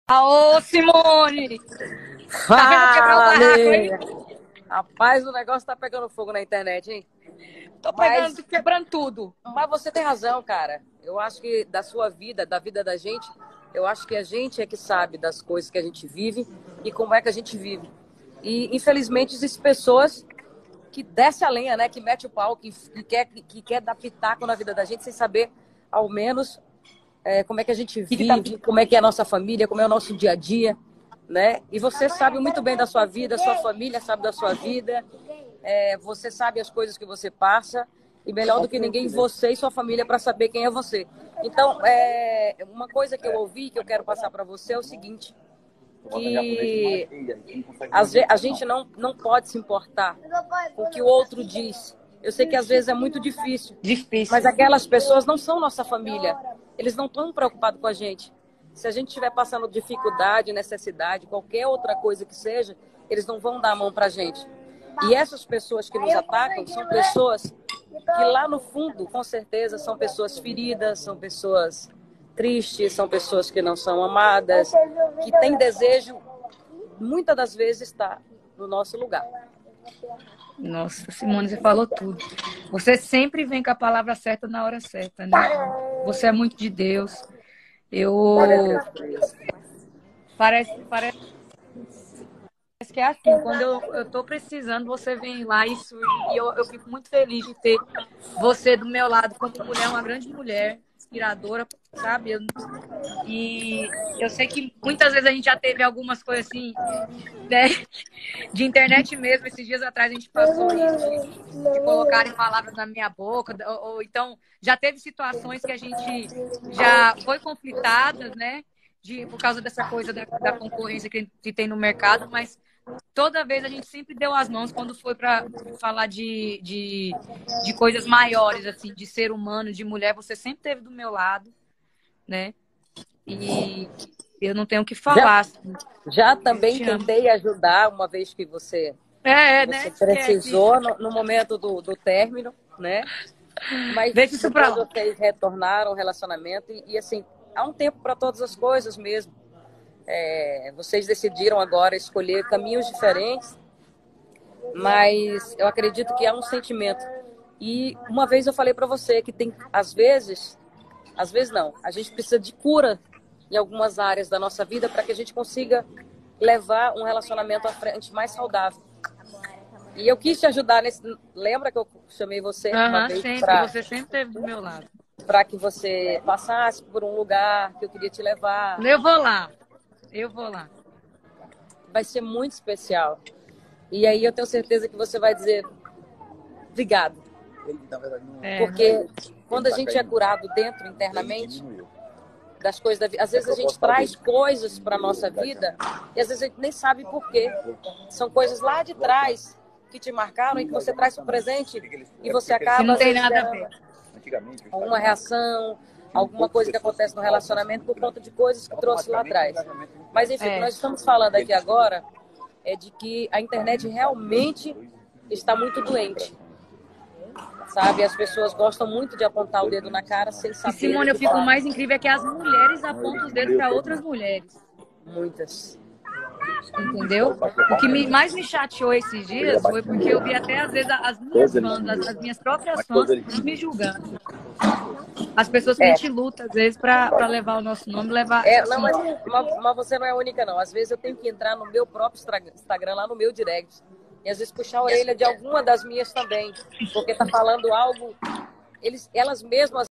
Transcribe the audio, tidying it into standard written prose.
Aô, Simone! Tá vendo quebrar o barraco aí? Fale! Rapaz, o negócio tá pegando fogo na internet, hein? Tô Mas, pegando, quebrando tudo. mas você tem razão, cara. Eu acho que da sua vida, da vida da gente, eu acho que a gente é que sabe das coisas que a gente vive e como é que a gente vive. E, infelizmente, existem pessoas que descem a lenha, né? Que mete o pau, que quer dar pitaco na vida da gente sem saber, ao menos, como é que a gente Que tá... vive, como é que é a nossa família, como é o nosso dia a dia, né? E você sabe muito bem da sua vida, sua família sabe da sua vida, você sabe as coisas que você passa, e melhor do que ninguém, você e sua família para saber quem é você. Então, uma coisa que eu ouvi, que eu quero passar para você é o seguinte, que a gente não pode se importar com o que o outro diz. Eu sei que às vezes é muito difícil, mas Difícil. aquelas pessoas não são nossa família. Eles não estão preocupados com a gente. Se a gente estiver passando dificuldade, necessidade, qualquer outra coisa que seja, eles não vão dar a mão pra gente. E essas pessoas que nos atacam são pessoas que lá no fundo, com certeza, são pessoas feridas, são pessoas tristes, são pessoas que não são amadas, que têm desejo, muitas das vezes, estar no nosso lugar. Nossa, Simone, você falou tudo. Você sempre vem com a palavra certa na hora certa, né? Você é muito de Deus. Parece que é assim, quando eu tô precisando, você vem lá e eu fico muito feliz de ter você do meu lado como mulher, uma grande mulher, inspiradora, sabe? E eu sei que muitas vezes a gente já teve algumas coisas assim, né? De internet mesmo. Esses dias atrás a gente passou isso, de colocarem palavras na minha boca, ou então já teve situações que a gente já foi conflitadas, né? Por causa dessa coisa da concorrência que tem no mercado, mas toda vez a gente sempre deu as mãos quando foi para falar de coisas maiores, assim, de ser humano, de mulher. Você sempre esteve do meu lado, né? E eu não tenho o que Já, falar. Assim, já eu também te amo. tentei ajudar uma vez que você Né? Esquece. precisou no momento do término, né? Mas Deixa isso pra depois lá. vocês retornaram ao relacionamento e assim, há um tempo para todas as coisas mesmo. Vocês decidiram agora escolher caminhos diferentes, mas eu acredito que há um sentimento. E uma vez eu falei para você que tem, às vezes não, a gente precisa de cura em algumas áreas da nossa vida para que a gente consiga levar um relacionamento à frente mais saudável. E eu quis te ajudar nesse. Lembra que eu chamei você uma Aham, vez sempre. Você sempre esteve do meu lado. para que você passasse por um lugar que eu queria te levar? Eu vou lá. Eu vou lá. Vai ser muito especial. E aí eu tenho certeza que você vai dizer obrigado. Porque quando a gente é curado dentro, internamente, das coisas da vida, às vezes a gente traz coisas para a nossa vida e às vezes a gente nem sabe por quê. São coisas lá de trás que te marcaram e que você traz para o presente e você acaba, Que não às tem vezes, nada a ver. alguma reação, alguma coisa que acontece no relacionamento por conta de coisas que trouxe lá atrás. Mas enfim, o que nós estamos falando aqui agora é de que a internet realmente está muito doente. Sabe? As pessoas gostam muito de apontar o dedo na cara sem E saber do Simone, eu que fico falar. mais incrível é que as mulheres apontam os dedos para outras mulheres. Muitas. Entendeu? O que mais me chateou esses dias foi porque eu vi até, às vezes, as minhas fãs, as minhas próprias fãs, me julgando. As pessoas que a gente luta, às vezes, para levar o nosso nome, levar, Não, assim... mas você não é a única, não. Às vezes eu tenho que entrar no meu próprio Instagram, lá no meu direct. E às vezes puxar a orelha de alguma das minhas também. Porque tá falando algo. Elas mesmas